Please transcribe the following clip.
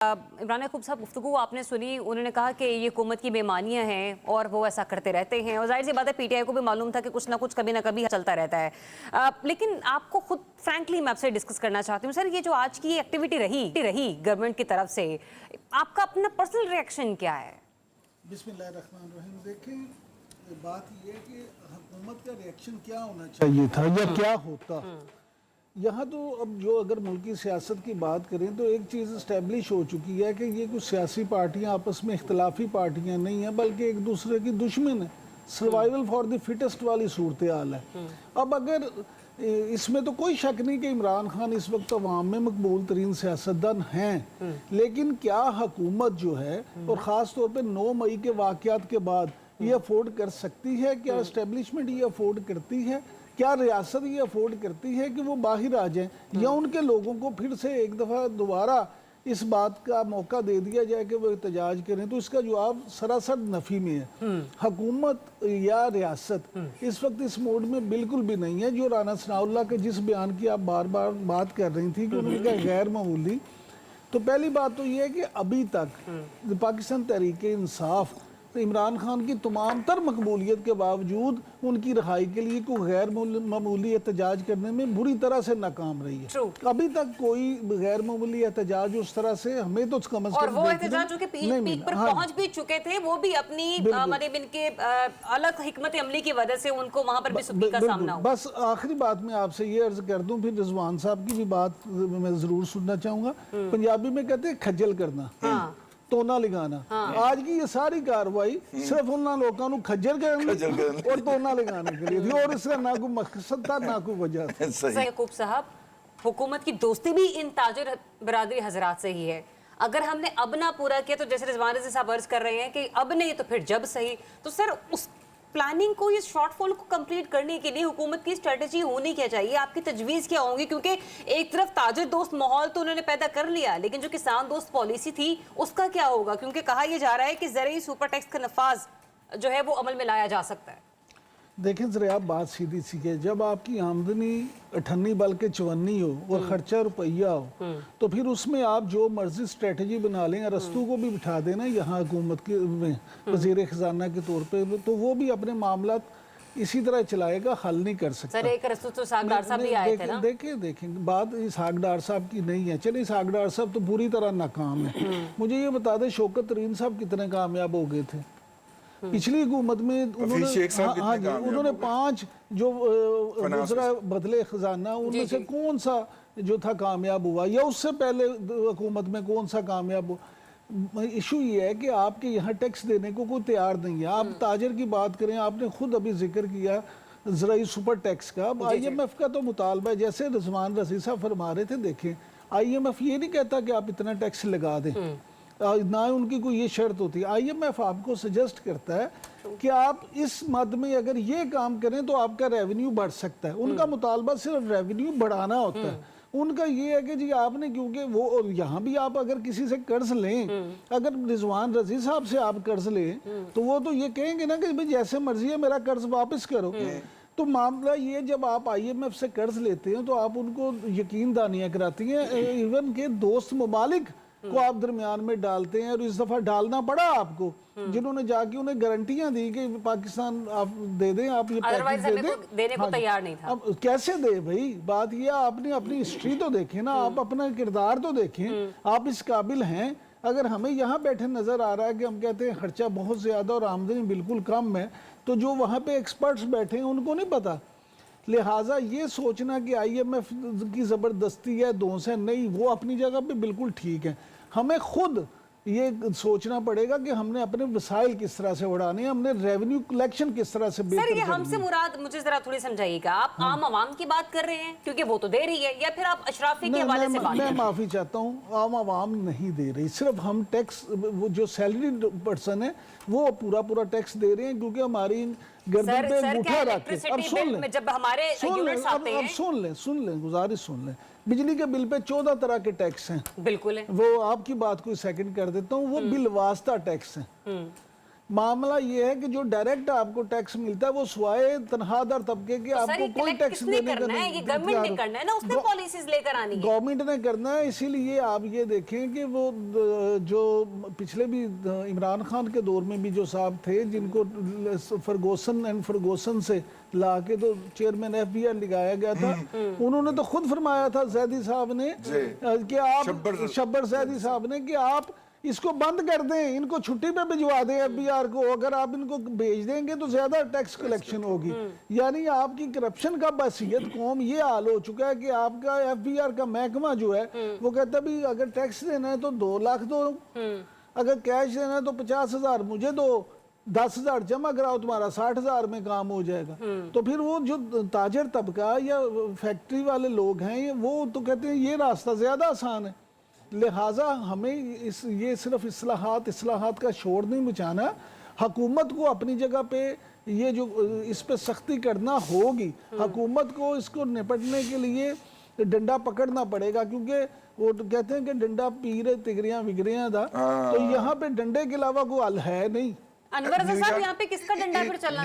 इमरान खूब साहब गुफ्तगू आपने सुनी, उन्होंने कहा कि ये हुकूमत की बेईमानियां हैं और वो ऐसा करते रहते हैं, और जाहिर सी बात है पीटीआई को भी मालूम था कि कुछ ना कुछ कभी ना कभी चलता रहता है। लेकिन आपको खुद फ्रैंकली मैं आपसे डिस्कस करना चाहती हूँ सर, ये जो आज की एक्टिविटी रही गवर्नमेंट की तरफ से, आपका अपना पर्सनल रिएक्शन क्या है? बिस्मिल्लाहिर्रहमानिर्रहीम। देखें, बात ये है कि हुकूमत का रिएक्शन क्या होना चाहिए था या क्या होता। यहाँ तो अब जो अगर मुल्क की सियासत की बात करें तो एक चीज़ इस्टेब्लिश हो चुकी है कि ये कुछ सियासी पार्टियाँ आपस में इख्तलाफी पार्टियाँ नहीं हैं, बल्कि एक दूसरे की दुश्मन है। सर्वाइवल फॉर द फिटेस्ट वाली सूरत हाल है। अब अगर इसमें तो कोई शक नहीं कि इमरान खान इस वक्त अवाम में मकबूल तरीन सियासतदान हैं, लेकिन क्या हुकूमत जो है और ख़ास तौर पर 9 मई के वाक़यात के बाद ये अफोर्ड कर सकती है? क्या इस्टेब्लिशमेंट ये अफोर्ड करती है? क्या रियासत ये अफोर्ड करती है कि वो बाहर आ जाएं, या उनके लोगों को फिर से एक दफ़ा दोबारा इस बात का मौका दे दिया जाए कि वो एहतजाज करें? तो इसका जवाब सरासर नफ़ी में है। हुकूमत या रियासत इस वक्त इस मोड में बिल्कुल भी नहीं है। जो राना सनाउल्लाह के जिस बयान की आप बार बार बात कर रही थी कि उन्होंने कहा गैर मामूली, तो पहली बात तो ये है कि अभी तक पाकिस्तान तहरीक इंसाफ तो इमरान खान की तमाम तर मकबूलियत के बावजूद उनकी रहाई के लिए कोई गैर मामूली एहतजाज करने में बुरी तरह से नाकाम रही है। अभी तक कोई गैर मामूली एहतजाज उस तरह से हमें तो कम और वो एहतजाज जो कि पीक पर पहुंच भी चुके थे, वो भी अपनी मतलब इनके अलग हिकमत अमली की वजह से उनको वहां पर भी सुखी का सामना हुआ। बस आखिरी बात मैं आपसे ये अर्ज कर दूं, फिर रिजवान साहब की भी बात मैं जरूर सुनना चाहूंगा। पंजाबी में कहते हैं खज्जल करना, तोना लगाना। आज की ये सारी कार्रवाई सिर्फ उन लोगों को खज्जल करने और तोना लगाने के लिए थी, और इसका ना कोई मकसद था ना कोई वजह थी। यकूब साहब, हुकूमत की दोस्ती भी इन ताजिर बरादरी हजरात से ही है। अगर हमने अब ना पूरा किया तो जैसे रिजवान रज़ी साहब अर्ज कर रहे हैं कि अब नहीं तो फिर जब सही, तो सर उस प्लानिंग को, इस शॉर्टफॉल को कंप्लीट करने के लिए हुकूमत की स्ट्रेटजी होनी क्या चाहिए? आपकी तजवीज़ क्या होंगी? क्योंकि एक तरफ ताजिर दोस्त माहौल तो उन्होंने पैदा कर लिया, लेकिन जो किसान दोस्त पॉलिसी थी उसका क्या होगा? क्योंकि कहा यह जा रहा है कि ज़रूरी सुपर टैक्स का नफाज जो है वो अमल में लाया जा सकता है। देखें जरा, आप बात सीधी सी है, जब आपकी आमदनी 58 बल्कि 54 हो और खर्चा रुपया हो, तो फिर उसमें आप जो मर्जी स्ट्रेटजी बना लें, रस्तों को भी बिठा देना यहाँ हुकूमत के में वज़ीर ख़जाना के तौर पे, तो वो भी अपने मामला इसी तरह चलाएगा, हल नहीं कर सकता। सर एक रस्तू तो इसहाक डार साहब भी आए थे ना। देखें बात इसहाक डार साहब की नहीं है। चलिए इसहाक डार साहब तो पूरी तरह नाकाम है। मुझे ये बता दें शौकत तरीन साहब कितने कामयाब हो गए थे पिछली हुकूमत में? उन्होंने 5 जो बदले खजाना, उनमें से कौन सा जो था कामयाब हुआ, या उससे पहले हुकूमत में कौन सा कामयाब हुआ? इशू ये है कि आपके यहाँ टैक्स देने को कोई तैयार नहीं है। आप ताजर की बात करें, आपने खुद अभी जिक्र किया ज़राई सुपर टैक्स का। IMF का तो मुतालबा है, जैसे रिजवान रज़ी साहब फरमा रहे थे, देखें IMF ये नहीं कहता कि आप इतना टैक्स लगा दें, ना उनकी कोई ये शर्त होती है। IMF आपको सजेस्ट करता है कि आप इस मद में अगर ये काम करें तो आपका रेवेन्यू बढ़ सकता है। उनका मुतालबा सिर्फ रेवेन्यू बढ़ाना होता है। उनका ये है कि जी आपने, क्योंकि वो, और यहाँ भी आप अगर किसी से कर्ज लें, अगर रिजवान रज़ी साहब से आप कर्ज लें, तो वो तो ये कहेंगे ना कि भाई जैसे मर्जी है मेरा कर्ज वापस करो। तो मामला ये, जब आप IMF से कर्ज लेते हैं तो आप उनको यकीन दानियाँ कराती हैं, इवन के दोस्त ममालिक को आप दरमियान में डालते हैं, और इस दफा डालना पड़ा आपको, जिन्होंने जाके उन्हें गारंटियां दी कि पाकिस्तान आप दे दें, आप ये पैकेज दे दें, देने को तैयार नहीं था। अब कैसे दे भाई? बात ये, आपने अपनी हिस्ट्री तो देखें ना, आप अपना किरदार तो देखें, आप इस काबिल हैं। अगर हमें यहाँ बैठे नजर आ रहा है कि हम कहते हैं खर्चा बहुत ज्यादा और आमदनी बिल्कुल कम है, तो जो वहाँ पे एक्सपर्ट्स बैठे हैं उनको नहीं पता। लिहाजा ये सोचना कि IMF की ज़बरदस्ती है, दोस्त है, नहीं, वो अपनी जगह पे बिल्कुल ठीक है। हमें खुद ये सोचना पड़ेगा कि हमने अपने वसाइल किस तरह से उड़ाने हैं, हमने रेवेन्यू कलेक्शन किस तरह से बेहतर करनी है। हमसे मुराद मुझे जरा थोड़ी समझाइएगा, आप आम आवाम की बात कर रहे हैं क्योंकि वो तो दे रही है, या फिर आप अशराफी के हवाले से बात? मैं माफी चाहता हूँ, आम आवाम नहीं दे रही, सिर्फ हम टैक्स, वो जो सैलरी पर्सन है वो पूरा टैक्स दे रहे हैं, क्योंकि हमारी गर्दन पे अंगूठा रख के। अब सुन लें, जब हमारे यूनिट्स आते हैं, सुन लें, गुजारिश सुन लें। बिजली के बिल पे 14 तरह के टैक्स हैं। बिल्कुल है। वो आपकी बात को सेकंड कर देता हूँ, वो बिल वास्ता टैक्स है। मामला ये है कि जो डायरेक्ट आपको टैक्स मिलता है वो स्वाय तनख्वाहदार तबके के सर आपको ये कोई collect टैक्स किसने देने का करना है? ये गवर्नमेंट ने करना है ना, उसने पॉलिसीज लेकर आनी है। गवर्नमेंट ने करना है। इसीलिए आप ये देखें कि वो जो पिछले भी इमरान खान के दौर में भी जो साहब थे जिनको फर्गोसन से ला के तो चेयरमैन FBI लगाया गया था, उन्होंने तो खुद फरमाया था जैदी साहब ने कि आप शब्बर जैदी साहब ने कि आप इसको बंद कर दें, इनको छुट्टी पे भिजवा दें FBR को, अगर आप इनको भेज देंगे तो ज्यादा टैक्स कलेक्शन होगी। यानी आपकी करप्शन का बसीयत कौम ये हाल हो चुका है कि आपका FBR का महकमा जो है वो कहता है भी अगर टैक्स देना है तो 2 लाख दो, अगर कैश देना है तो 50,000 मुझे दो, 10,000 जमा कराओ, तुम्हारा 60,000 में काम हो जाएगा। तो फिर वो जो ताजर तबका या फैक्ट्री वाले लोग हैं वो तो कहते हैं ये रास्ता ज्यादा आसान है। लिहाजा हमें ये सिर्फ इस्लाहात का शोर नहीं मचाना, हुकूमत को अपनी जगह पे ये जो इस पे सख्ती करना होगी। हुकूमत को इसको निपटने के लिए डंडा पकड़ना पड़ेगा, क्योंकि वो तो कहते हैं कि डंडा पीरे तिगरियां विगरियां था, तो यहाँ पे डंडे के अलावा कोई हल है नहीं। अनवर रजा साहब यहाँ पे किसका डंडा फिर चलना